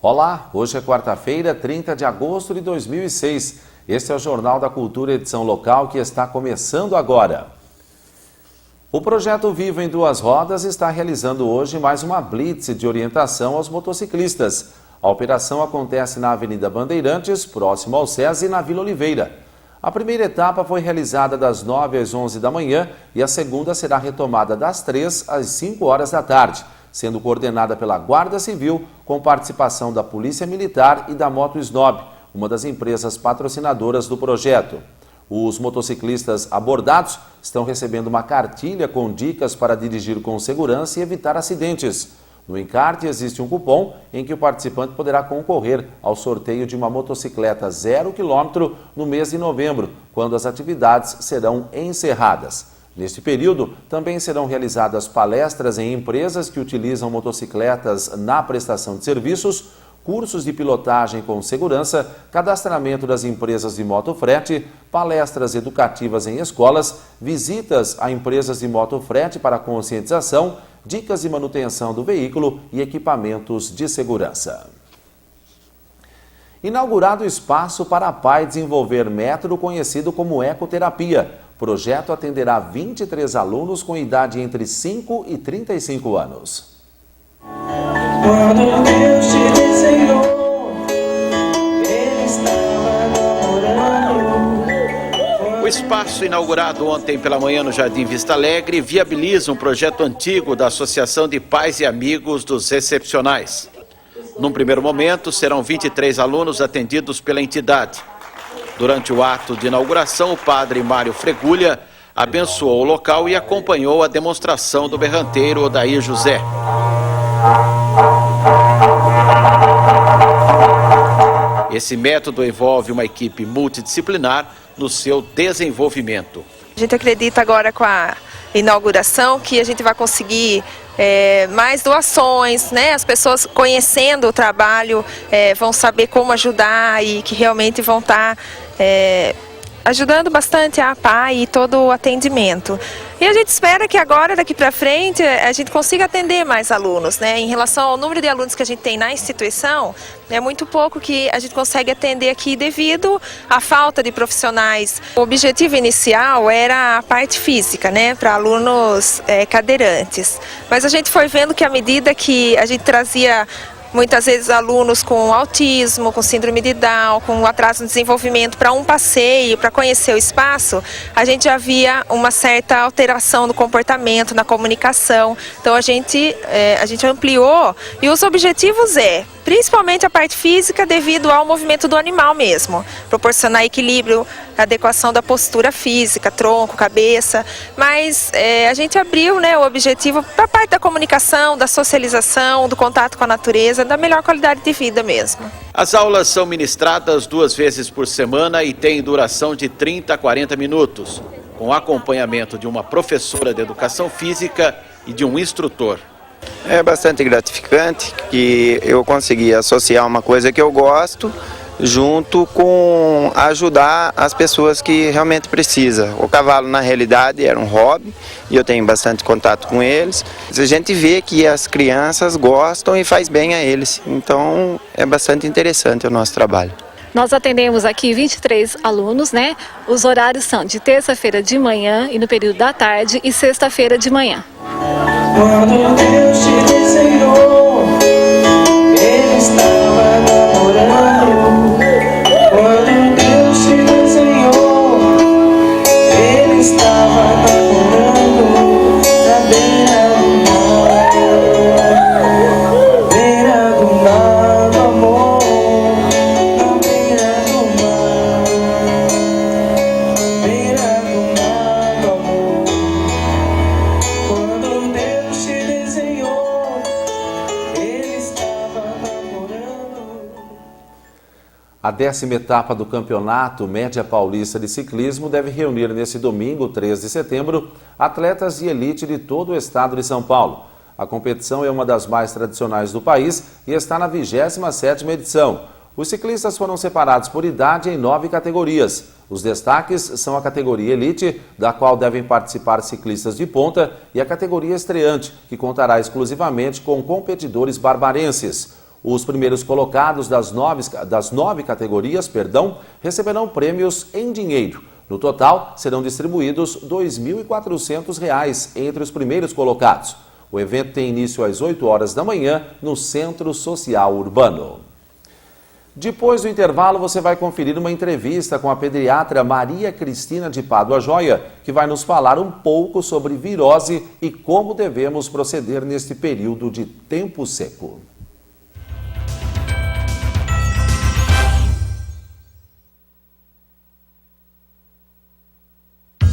Olá, hoje é quarta-feira, 30 de agosto de 2006. Este é o Jornal da Cultura, edição local, que está começando agora. O projeto Viva em Duas Rodas está realizando hoje mais uma blitz de orientação aos motociclistas. A operação acontece na Avenida Bandeirantes, próximo ao SESI, na Vila Oliveira. A primeira etapa foi realizada das 9 às 11 da manhã e a segunda será retomada das 3 às 5 horas da tarde, sendo coordenada pela Guarda Civil, com participação da Polícia Militar e da Moto Snob, uma das empresas patrocinadoras do projeto. Os motociclistas abordados estão recebendo uma cartilha com dicas para dirigir com segurança e evitar acidentes. No encarte existe um cupom em que o participante poderá concorrer ao sorteio de uma motocicleta 0 km no mês de novembro, quando as atividades serão encerradas. Neste período, também serão realizadas palestras em empresas que utilizam motocicletas na prestação de serviços, cursos de pilotagem com segurança, cadastramento das empresas de motofrete, palestras educativas em escolas, visitas a empresas de motofrete para conscientização, dicas de manutenção do veículo e equipamentos de segurança. Inaugurado o espaço para a PAI desenvolver método conhecido como ecoterapia. O projeto atenderá 23 alunos com idade entre 5 e 35 anos. Quando Deus te desenhou, Ele estava namorando. O espaço inaugurado ontem pela manhã no Jardim Vista Alegre viabiliza um projeto antigo da Associação de Pais e Amigos dos Excepcionais. Num primeiro momento, serão 23 alunos atendidos pela entidade. Durante o ato de inauguração, o padre Mário Fregulha abençoou o local e acompanhou a demonstração do berranteiro Odair José. Esse método envolve uma equipe multidisciplinar no seu desenvolvimento. A gente acredita agora com a inauguração que a gente vai conseguir mais doações, né? As pessoas conhecendo o trabalho vão saber como ajudar e que realmente vão estar ajudando bastante a PAI e todo o atendimento. E a gente espera que agora, daqui para frente, a gente consiga atender mais alunos, né? Em relação ao número de alunos que a gente tem na instituição, é muito pouco que a gente consegue atender aqui devido à falta de profissionais. O objetivo inicial era a parte física, né? Para alunos cadeirantes. Mas a gente foi vendo que à medida que a gente trazia muitas vezes alunos com autismo, com síndrome de Down, com atraso no desenvolvimento para um passeio, para conhecer o espaço, a gente já via uma certa alteração no comportamento, na comunicação. Então a gente ampliou e os objetivos principalmente a parte física devido ao movimento do animal mesmo, proporcionar equilíbrio, adequação da postura física, tronco, cabeça, mas a gente abriu, né, o objetivo para a parte da comunicação, da socialização, do contato com a natureza, da melhor qualidade de vida mesmo. As aulas são ministradas 2 vezes por semana e têm duração de 30 a 40 minutos, com acompanhamento de uma professora de educação física e de um instrutor. É bastante gratificante que eu consegui associar uma coisa que eu gosto junto com ajudar as pessoas que realmente precisam. O cavalo, na realidade, era um hobby e eu tenho bastante contato com eles. A gente vê que as crianças gostam e faz bem a eles. Então, é bastante interessante o nosso trabalho. Nós atendemos aqui 23 alunos, né? Os horários são de terça-feira de manhã e no período da tarde e sexta-feira de manhã. Quando Deus te desenhou, Ele estava namorando. Quando Deus te desenhou, Ele estava namorando. Na beira do mar, amor. Na beira do mar, amor. Quando Deus te desenhou, Ele estava namorando. A 10ª etapa do Campeonato Média Paulista de Ciclismo deve reunir nesse domingo, 3 de setembro, atletas de elite de todo o estado de São Paulo. A competição é uma das mais tradicionais do país e está na 27ª edição. Os ciclistas foram separados por idade em 9 categorias. Os destaques são a categoria Elite, da qual devem participar ciclistas de ponta, e a categoria Estreante, que contará exclusivamente com competidores barbarenses. Os primeiros colocados das nove categorias, receberão prêmios em dinheiro. No total, serão distribuídos R$ 2.400 entre os primeiros colocados. O evento tem início às 8 horas da manhã no Centro Social Urbano. Depois do intervalo, você vai conferir uma entrevista com a pediatra Maria Cristina de Pádua Joia, que vai nos falar um pouco sobre virose e como devemos proceder neste período de tempo seco.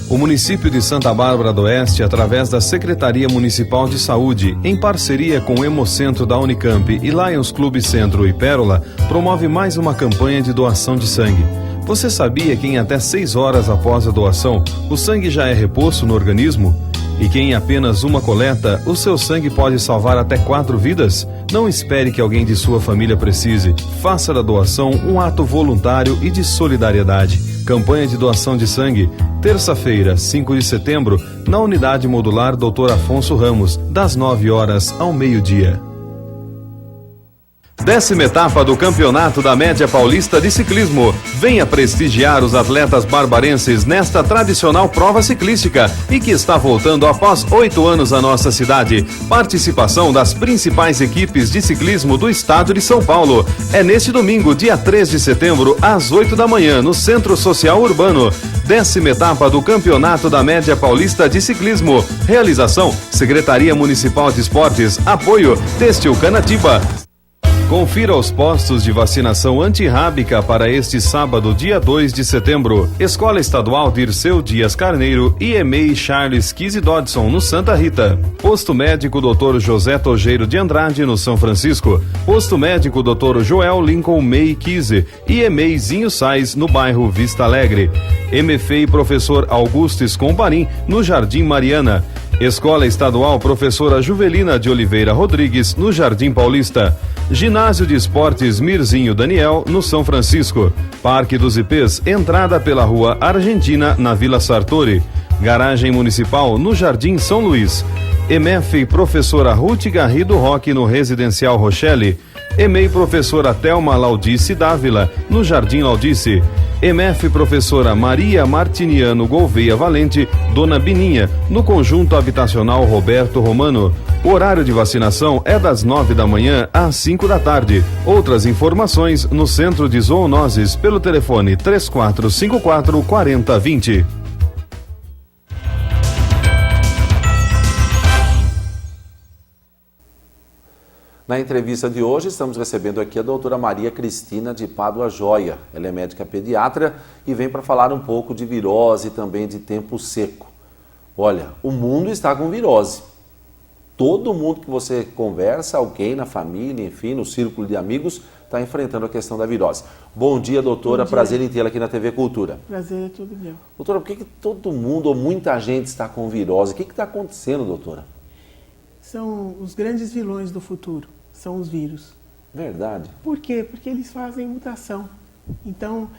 O município de Santa Bárbara do Oeste, através da Secretaria Municipal de Saúde, em parceria com o Hemocentro da Unicamp e Lions Clube Centro e Pérola, promove mais uma campanha de doação de sangue. Você sabia que em até 6 horas após a doação, o sangue já é reposto no organismo? E que em apenas uma coleta, o seu sangue pode salvar até 4 vidas? Não espere que alguém de sua família precise. Faça da doação um ato voluntário e de solidariedade. Campanha de doação de sangue, terça-feira, 5 de setembro, na Unidade Modular Dr. Afonso Ramos, das 9 horas ao meio-dia. 10ª etapa do Campeonato da Média Paulista de Ciclismo. Venha prestigiar os atletas barbarenses nesta tradicional prova ciclística e que está voltando após 8 anos à nossa cidade. Participação das principais equipes de ciclismo do estado de São Paulo. É neste domingo, dia 3 de setembro, às 8 da manhã, no Centro Social Urbano. 10ª etapa do Campeonato da Média Paulista de Ciclismo. Realização: Secretaria Municipal de Esportes. Apoio: Têxtil Canatiba. Confira os postos de vacinação antirrábica para este sábado, dia 2 de setembro. Escola Estadual Dirceu Dias Carneiro e EMEI Charles Kise Dodson, no Santa Rita. Posto Médico Dr. José Tojeiro de Andrade, no São Francisco. Posto Médico Dr. Joel Lincoln Mei Kise e EMEI Zinho Sais, no bairro Vista Alegre. MFEI Professor Augustes Comparim, no Jardim Mariana. Escola Estadual Professora Juvelina de Oliveira Rodrigues, no Jardim Paulista. Ginásio de Esportes Mirzinho Daniel, no São Francisco. Parque dos Ipês, entrada pela Rua Argentina, na Vila Sartori. Garagem Municipal, no Jardim São Luís. EMEF Professora Ruth Garrido Roque, no Residencial Rochelle. EMEI Professora Thelma Laudice Dávila, no Jardim Laudice. EMEF Professora Maria Martiniano Gouveia Valente, Dona Bininha, no Conjunto Habitacional Roberto Romano. O horário de vacinação é das 9 da manhã às 5 da tarde. Outras informações no Centro de Zoonoses pelo telefone 3454-4020. Na entrevista de hoje, estamos recebendo aqui a doutora Maria Cristina de Pádua Joia. Ela é médica pediatra e vem para falar um pouco de virose e também de tempo seco. Olha, o mundo está com virose. Todo mundo que você conversa, alguém na família, enfim, no círculo de amigos, está enfrentando a questão da virose. Bom dia, doutora. Bom dia. Prazer em tê-la aqui na TV Cultura. Prazer é tudo meu. Doutora, por que todo mundo ou muita gente está com virose? O que está acontecendo, doutora? São os grandes vilões do futuro, são os vírus. Verdade. Por quê? Porque eles fazem mutação. Então,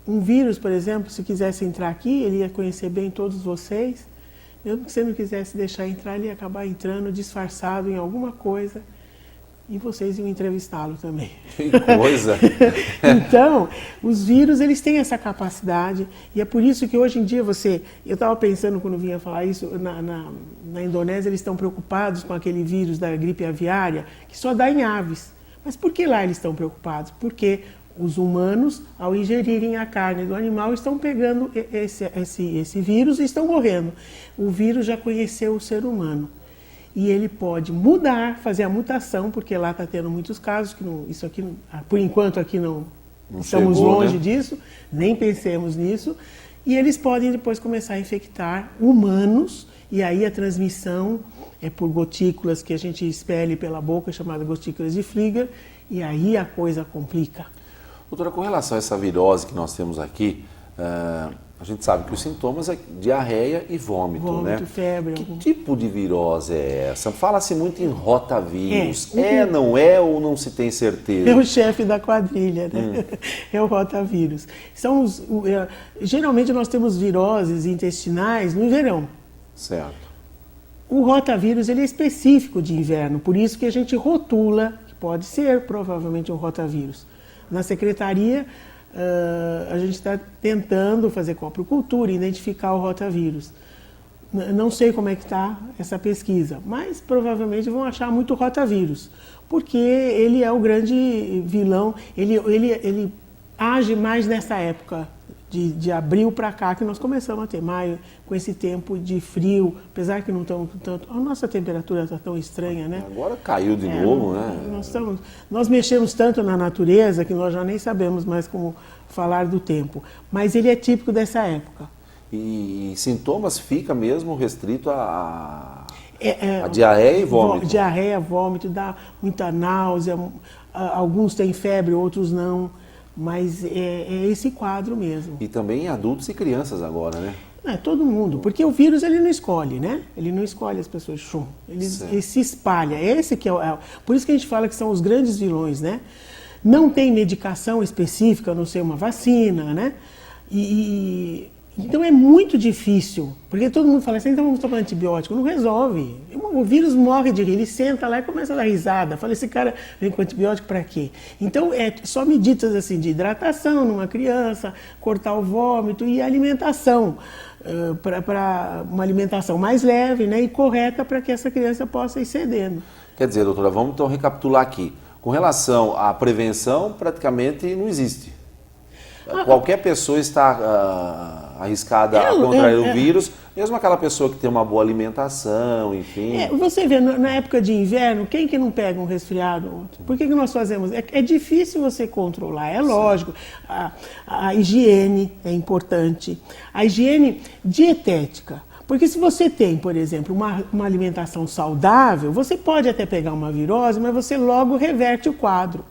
um vírus, por exemplo, se quisesse entrar aqui, ele ia conhecer bem todos vocês. Mesmo que você não quisesse deixar entrar, ele ia acabar entrando disfarçado em alguma coisa e vocês iam entrevistá-lo também. Que coisa! Então, os vírus, eles têm essa capacidade e é por isso que hoje em dia eu estava pensando quando vinha falar isso, na Indonésia eles estão preocupados com aquele vírus da gripe aviária que só dá em aves. Mas por que lá eles estão preocupados? Porque os humanos, ao ingerirem a carne do animal, estão pegando esse vírus e estão morrendo. O vírus já conheceu o ser humano. E ele pode mudar, fazer a mutação, porque lá está tendo muitos casos, que não, isso aqui, por enquanto aqui não estamos chegou, longe, né? Disso, nem pensemos nisso. E eles podem depois começar a infectar humanos, e aí a transmissão é por gotículas que a gente expele pela boca, chamada gotículas de Flieger, e aí a coisa complica. Doutora, com relação a essa virose que nós temos aqui, a gente sabe que os sintomas é diarreia e vômito, né? Febre. Que tipo de virose é essa? Fala-se muito em rotavírus. Não é ou não se tem certeza? É o chefe da quadrilha, né? É o rotavírus. Geralmente nós temos viroses intestinais no verão. Certo. O rotavírus ele é específico de inverno, por isso que a gente rotula, que pode ser provavelmente um rotavírus. Na secretaria, a gente está tentando fazer coprocultura e identificar o rotavírus. Não sei como é que está essa pesquisa, mas provavelmente vão achar muito rotavírus, porque ele é o grande vilão, ele age mais nessa época. De abril para cá, que nós começamos a ter maio, com esse tempo de frio, apesar que não estamos tanto. A nossa temperatura está tão estranha, né? Agora caiu de novo, né? Nós mexemos tanto na natureza que nós já nem sabemos mais como falar do tempo. Mas ele é típico dessa época. E sintomas fica mesmo restrito a diarreia e vômito? Diarreia, vômito, dá muita náusea, alguns têm febre, outros não. Mas é esse quadro mesmo. E também em adultos e crianças agora, né? É, todo mundo, porque o vírus ele não escolhe, né? Ele não escolhe as pessoas, ele se espalha. Esse que por isso que a gente fala que são os grandes vilões, né? Não tem medicação específica, a não ser uma vacina, né? Então é muito difícil, porque todo mundo fala assim, então vamos tomar antibiótico, não resolve. O vírus morre de rir, ele senta lá e começa a dar risada. Fala, esse cara vem com antibiótico para quê? Então é só medidas assim de hidratação numa criança, cortar o vômito e alimentação, para uma alimentação mais leve, né, e correta para que essa criança possa ir cedendo. Quer dizer, doutora, vamos então recapitular aqui. Com relação à prevenção, praticamente não existe. Qualquer pessoa está arriscada a contrair o vírus, mesmo aquela pessoa que tem uma boa alimentação, enfim. Você vê, na época de inverno, quem que não pega um resfriado ou outro? Por que nós fazemos? É difícil você controlar, é lógico. A higiene é importante. A higiene dietética. Porque se você tem, por exemplo, uma alimentação saudável, você pode até pegar uma virose, mas você logo reverte o quadro.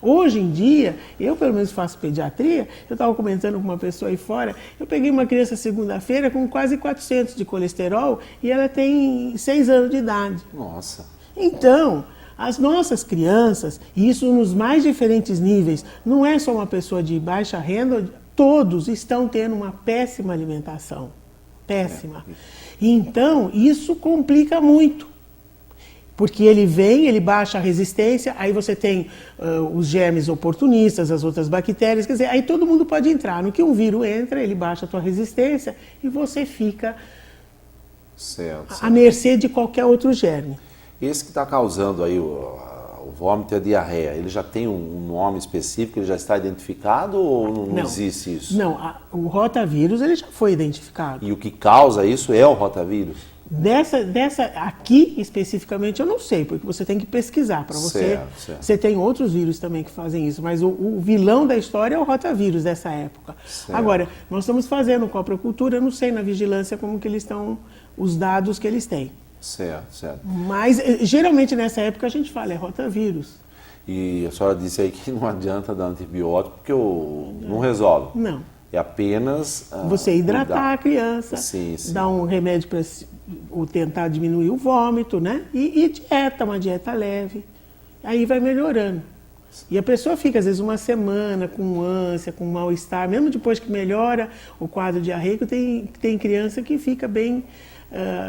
Hoje em dia, eu pelo menos faço pediatria, eu estava comentando com uma pessoa aí fora, eu peguei uma criança segunda-feira com quase 400 de colesterol e ela tem 6 anos de idade. Nossa! Então, as nossas crianças, e isso nos mais diferentes níveis, não é só uma pessoa de baixa renda, todos estão tendo uma péssima alimentação. Péssima. Então, isso complica muito. Porque ele baixa a resistência, aí você tem os germes oportunistas, as outras bactérias, quer dizer, aí todo mundo pode entrar. No que um vírus entra, ele baixa a tua resistência e você fica à mercê de qualquer outro germe. Esse que está causando aí o vômito e a diarreia, ele já tem um nome específico, ele já está identificado ou não existe isso? Não, o rotavírus ele já foi identificado. E o que causa isso é o rotavírus? Dessa aqui especificamente eu não sei, porque você tem que pesquisar para você. Certo. Você tem outros vírus também que fazem isso, mas o vilão da história é o rotavírus dessa época. Certo. Agora, nós estamos fazendo coprocultura, eu não sei na vigilância como que eles estão, os dados que eles têm. Certo. Mas geralmente nessa época a gente fala, é rotavírus. E a senhora disse aí que não adianta dar antibiótico porque não resolve. Não. É apenas... você hidratar a criança, sim. dar um remédio para tentar diminuir o vômito, né? E dieta, uma dieta leve. Aí vai melhorando. E a pessoa fica, às vezes, uma semana com ânsia, com mal-estar. Mesmo depois que melhora o quadro diarreico, tem criança que fica bem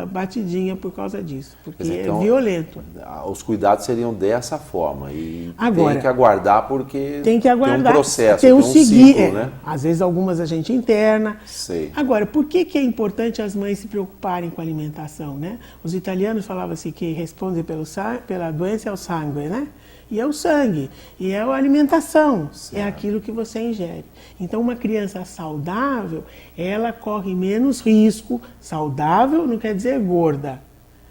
batidinha por causa disso. Porque então, é violento. Os cuidados seriam dessa forma. E agora, tem que aguardar porque tem um processo, tem um ciclo, né? Às vezes algumas a gente interna. Sei. Agora, por que é importante as mães se preocuparem com a alimentação, né? Os italianos falavam assim que responde pela doença é o sangue, né? E é o sangue, e é a alimentação, é aquilo que você ingere. Então, uma criança saudável, ela corre menos risco. Saudável não quer dizer gorda,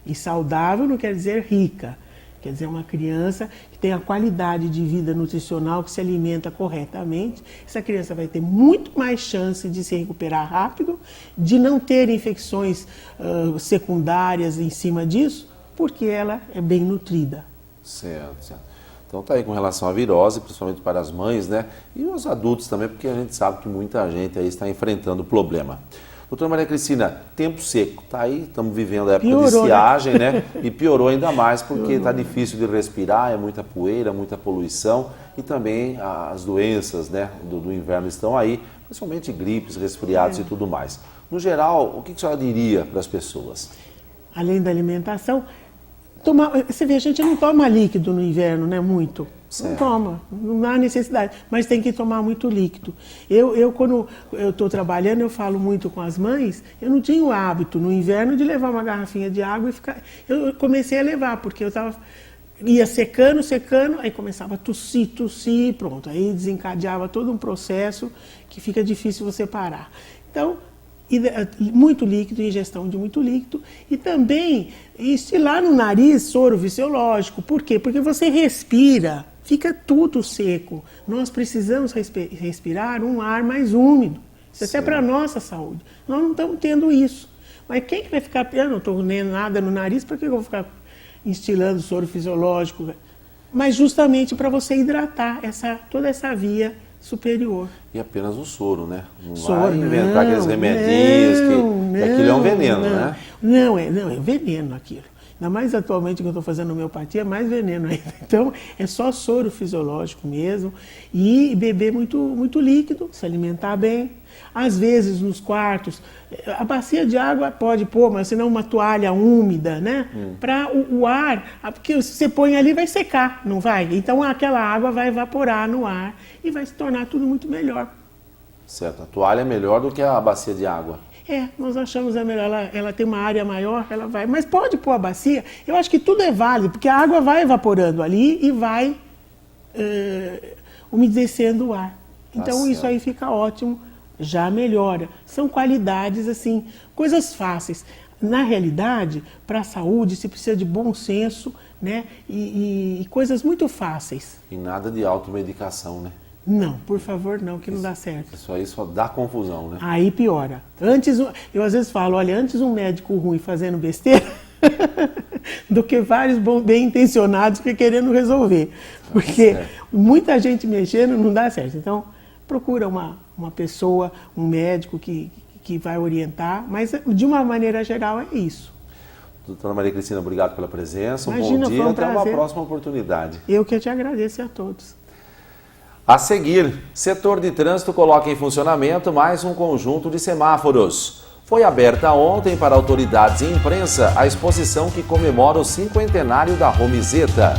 e saudável não quer dizer rica. Quer dizer, uma criança que tem a qualidade de vida nutricional, que se alimenta corretamente, essa criança vai ter muito mais chance de se recuperar rápido, de não ter infecções secundárias em cima disso, porque ela é bem nutrida. Certo. Então tá aí com relação à virose, principalmente para as mães, né? E os adultos também, porque a gente sabe que muita gente aí está enfrentando o problema. Doutora Maria Cristina, tempo seco, tá aí, estamos vivendo a época de estiagem, né? E piorou ainda mais porque está difícil de respirar, é muita poeira, muita poluição e também as doenças, né, do inverno estão aí, principalmente gripes, resfriados e tudo mais. No geral, o que a senhora diria para as pessoas? além da alimentação, você vê, a gente não toma líquido no inverno, né, muito. Certo. Não toma, não há necessidade, mas tem que tomar muito líquido. Quando eu estou trabalhando, eu falo muito com as mães, eu não tinha o hábito no inverno de levar uma garrafinha de água e ficar... Eu comecei a levar, porque ia secando, aí começava a tossir, pronto. Aí desencadeava todo um processo que fica difícil você parar. Então, muito líquido, ingestão de muito líquido, e também estilar no nariz soro fisiológico. Por quê? Porque você respira, fica tudo seco. Nós precisamos respirar um ar mais úmido. Isso até para a nossa saúde. Nós não estamos tendo isso. Mas quem que vai ficar... Eu não estou nem nada no nariz, para que eu vou ficar instilando soro fisiológico? Mas justamente para você hidratar toda essa via superior. E apenas o soro, né? Não Soro, vai inventar aqueles remedinhos que aquilo é um veneno, né? Não, é veneno aquilo. Ainda mais atualmente que eu estou fazendo homeopatia, é mais veneno ainda. Então, é só soro fisiológico mesmo. E beber muito líquido, se alimentar bem. Às vezes, nos quartos, a bacia de água pode pôr, mas senão uma toalha úmida, né? Para o ar, porque se você põe ali vai secar, não vai? Então, aquela água vai evaporar no ar e vai se tornar tudo muito melhor. Certo, a toalha é melhor do que a bacia de água. Nós achamos melhor, ela tem uma área maior, ela vai. Mas pode pôr a bacia, eu acho que tudo é válido, porque a água vai evaporando ali e vai umedecendo o ar. Então isso aí fica ótimo, já melhora. São qualidades, assim, coisas fáceis. Na realidade, para a saúde, se precisa de bom senso, né? E coisas muito fáceis. E nada de automedicação, né? Não, por favor, não, que não dá certo. Isso aí só dá confusão, né? Aí piora. Eu às vezes falo, olha, antes um médico ruim fazendo besteira do que vários bem intencionados que querendo resolver. Porque muita gente mexendo não dá certo. Então, procura uma pessoa, um médico que vai orientar, mas de uma maneira geral é isso. Doutora Maria Cristina, obrigado pela presença. Imagina, bom dia, foi um até uma prazer. próxima oportunidade. Eu que te agradeço a todos. A seguir, setor de trânsito coloca em funcionamento mais um conjunto de semáforos. Foi aberta ontem para autoridades e imprensa a exposição que comemora o 50º da Romizeta.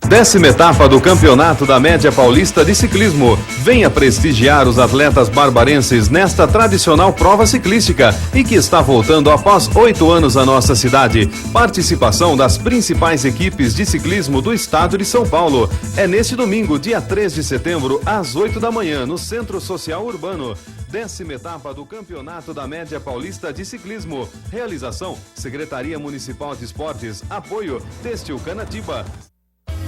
10ª etapa do Campeonato da Média Paulista de Ciclismo. Venha prestigiar os atletas barbarenses nesta tradicional prova ciclística e que está voltando após 8 anos à nossa cidade. Participação das principais equipes de ciclismo do estado de São Paulo. É neste domingo, dia 3 de setembro, às 8 da manhã, no Centro Social Urbano. 10ª etapa do Campeonato da Média Paulista de Ciclismo. Realização: Secretaria Municipal de Esportes. Apoio: Têxtil Canatiba.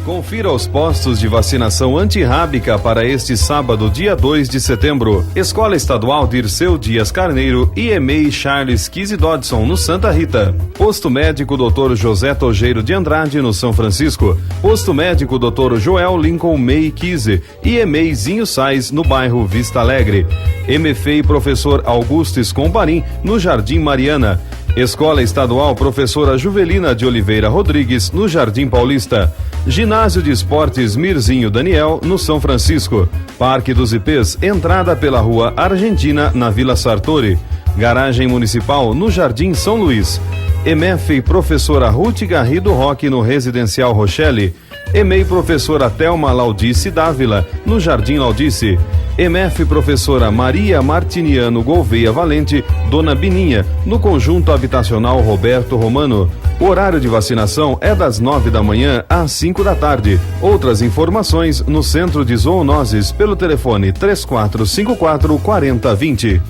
Confira os postos de vacinação antirrábica para este sábado, dia 2 de setembro. Escola Estadual Dirceu Dias Carneiro e EMEI Charles Kise Dodson, no Santa Rita. Posto Médico Dr. José Tojeiro de Andrade, no São Francisco. Posto Médico Dr. Joel Lincoln May Kise e EMEI Zinho Sais, no bairro Vista Alegre. MFEI Professor Augusto Escomparim, no Jardim Mariana. Escola Estadual Professora Juvelina de Oliveira Rodrigues, no Jardim Paulista. Ginásio de Esportes Mirzinho Daniel, no São Francisco. Parque dos Ipês, entrada pela Rua Argentina, na Vila Sartori. Garagem Municipal, no Jardim São Luís. EMEF Professora Ruth Garrido Roque, no Residencial Rochelle. EMEI Professora Thelma Laudice Dávila, no Jardim Laudice. EMEF Professora Maria Martiniano Gouveia Valente, Dona Bininha, no Conjunto Habitacional Roberto Romano. O horário de vacinação é das 9 da manhã às 5 da tarde. Outras informações no Centro de Zoonoses pelo telefone 3454-4020.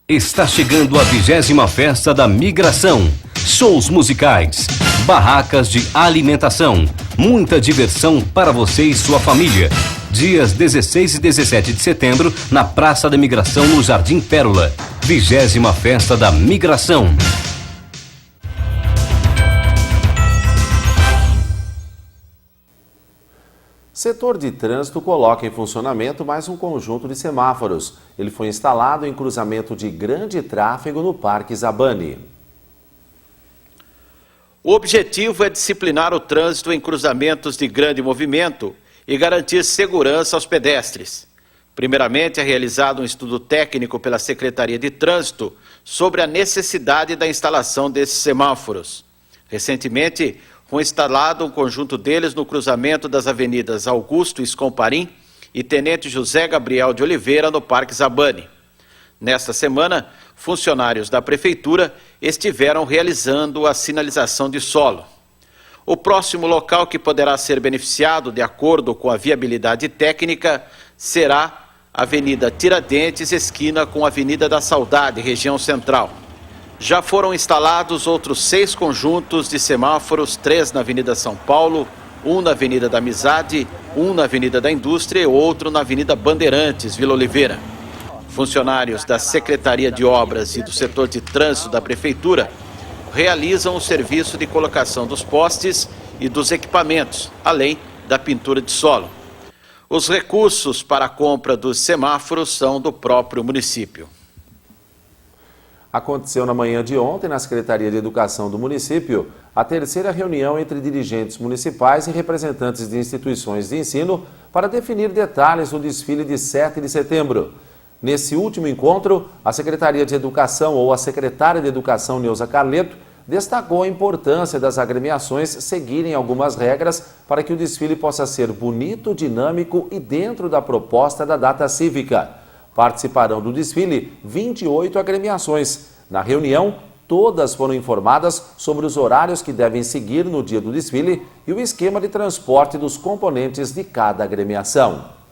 Está chegando a 20ª Festa da Migração. Shows musicais, barracas de alimentação, muita diversão para você e sua família. Dias 16 e 17 de setembro, na Praça da Migração, no Jardim Pérola. 20ª Festa da Migração. Setor de trânsito coloca em funcionamento mais um conjunto de semáforos. Ele foi instalado em cruzamento de grande tráfego no Parque Zabani. O objetivo é disciplinar o trânsito em cruzamentos de grande movimento e garantir segurança aos pedestres. Primeiramente, é realizado um estudo técnico pela Secretaria de Trânsito sobre a necessidade da instalação desses semáforos. Recentemente, foi instalado um conjunto deles no cruzamento das avenidas Augusto Escomparim e Tenente José Gabriel de Oliveira, no Parque Zabane. Nesta semana, funcionários da Prefeitura estiveram realizando a sinalização de solo. O próximo local que poderá ser beneficiado, de acordo com a viabilidade técnica, será a Avenida Tiradentes, esquina com a Avenida da Saudade, região central. Já foram instalados outros 6 conjuntos de semáforos, 3 na Avenida São Paulo, 1 na Avenida da Amizade, 1 na Avenida da Indústria e outro na Avenida Bandeirantes, Vila Oliveira. Funcionários da Secretaria de Obras e do setor de trânsito da Prefeitura realizam o serviço de colocação dos postes e dos equipamentos, além da pintura de solo. Os recursos para a compra dos semáforos são do próprio município. Aconteceu na manhã de ontem, na Secretaria de Educação do município, a terceira reunião entre dirigentes municipais e representantes de instituições de ensino para definir detalhes do desfile de 7 de setembro. Nesse último encontro, a Secretaria de Educação, ou a secretária de Educação, Neuza Carleto, destacou a importância das agremiações seguirem algumas regras para que o desfile possa ser bonito, dinâmico e dentro da proposta da data cívica. Participarão do desfile 28 agremiações. Na reunião, todas foram informadas sobre os horários que devem seguir no dia do desfile e o esquema de transporte dos componentes de cada agremiação.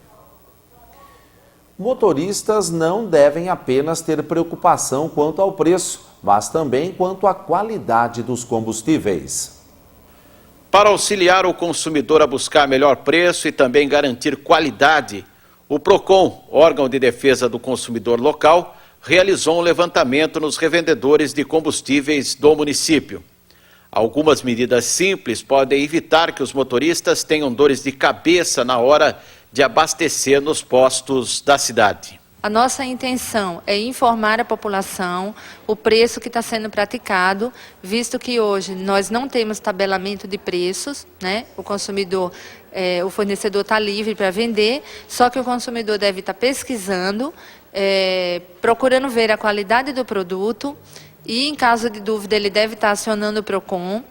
Motoristas não devem apenas ter preocupação quanto ao preço, mas também quanto à qualidade dos combustíveis. Para auxiliar o consumidor a buscar melhor preço e também garantir qualidade, o PROCON, órgão de defesa do consumidor local, realizou um levantamento nos revendedores de combustíveis do município. Algumas medidas simples podem evitar que os motoristas tenham dores de cabeça na hora de abastecer nos postos da cidade. A nossa intenção é informar a população o preço que está sendo praticado, visto que hoje nós não temos tabelamento de preços, né? O consumidor, o fornecedor está livre para vender, só que o consumidor deve estar pesquisando, procurando ver a qualidade do produto e, em caso de dúvida, ele deve estar acionando o PROCON.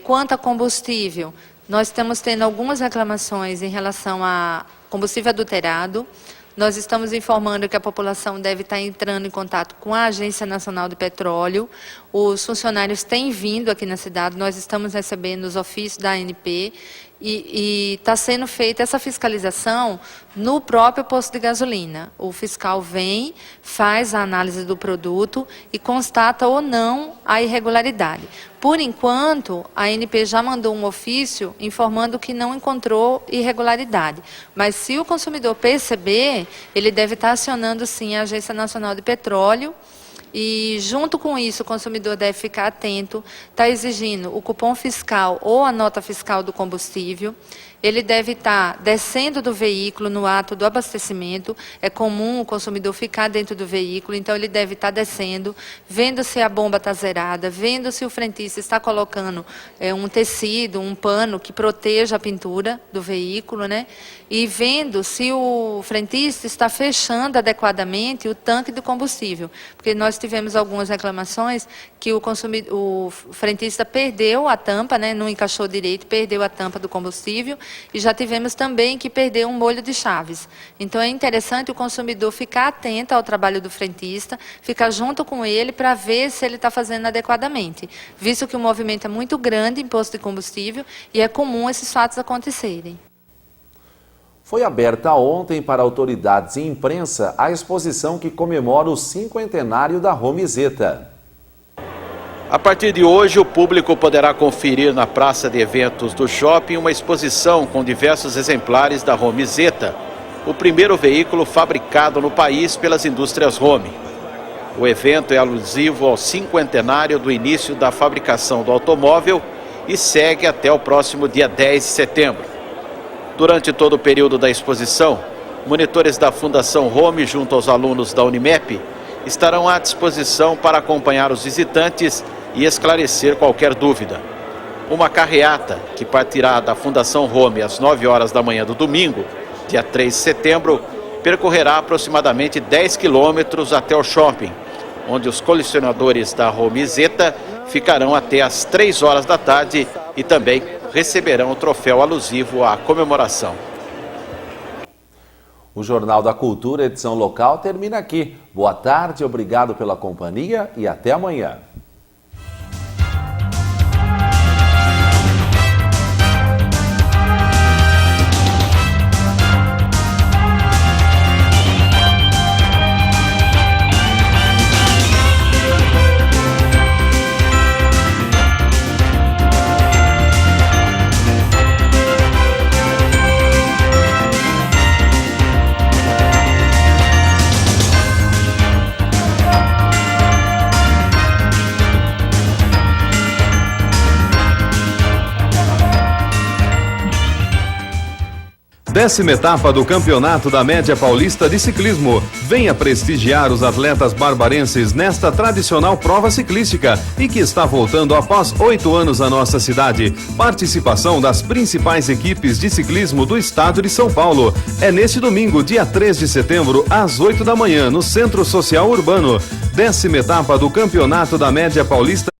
Quanto a combustível, nós estamos tendo algumas reclamações em relação a combustível adulterado. Nós estamos informando que a população deve estar entrando em contato com a Agência Nacional de Petróleo. Os funcionários têm vindo aqui na cidade, nós estamos recebendo os ofícios da ANP e está sendo feita essa fiscalização no próprio posto de gasolina. O fiscal vem, faz a análise do produto e constata ou não a irregularidade. Por enquanto, a ANP já mandou um ofício informando que não encontrou irregularidade. Mas se o consumidor perceber, ele deve estar acionando sim a Agência Nacional de Petróleo. E, junto com isso, o consumidor deve ficar atento, está exigindo o cupom fiscal ou a nota fiscal do combustível. Ele deve estar descendo do veículo no ato do abastecimento. É comum o consumidor ficar dentro do veículo, então ele deve estar descendo, vendo se a bomba está zerada, vendo se o frentista está colocando um tecido, um pano que proteja a pintura do veículo, né? E vendo se o frentista está fechando adequadamente o tanque de combustível. Porque nós tivemos algumas reclamações que o frentista perdeu a tampa, né? Não encaixou direito, perdeu a tampa do combustível. E já tivemos também que perder um molho de chaves. Então é interessante o consumidor ficar atento ao trabalho do frentista, ficar junto com ele para ver se ele está fazendo adequadamente, visto que o movimento é muito grande em posto de combustível e é comum esses fatos acontecerem. Foi aberta ontem para autoridades e imprensa a exposição que comemora o 50º da Romizeta. A partir de hoje, o público poderá conferir na praça de eventos do shopping uma exposição com diversos exemplares da Romizeta, o primeiro veículo fabricado no país pelas indústrias Rome. O evento é alusivo ao 50º do início da fabricação do automóvel e segue até o próximo dia 10 de setembro. Durante todo o período da exposição, monitores da Fundação Rome, junto aos alunos da Unimep, estarão à disposição para acompanhar os visitantes e esclarecer qualquer dúvida. uma carreata que partirá da Fundação Home às 9 horas da manhã do domingo, dia 3 de setembro, percorrerá aproximadamente 10 quilômetros até o shopping, onde os colecionadores da Home Zeta ficarão até às 3 horas da tarde e também receberão o troféu alusivo à comemoração. O Jornal da Cultura, edição local, termina aqui. Boa tarde, obrigado pela companhia e até amanhã. Décima etapa do Campeonato da Média Paulista de Ciclismo. Venha prestigiar os atletas barbarenses nesta tradicional prova ciclística e que está voltando após 8 anos à nossa cidade. Participação das principais equipes de ciclismo do estado de São Paulo. É neste domingo, dia 3 de setembro, às 8 da manhã, no Centro Social Urbano. Décima etapa do Campeonato da Média Paulista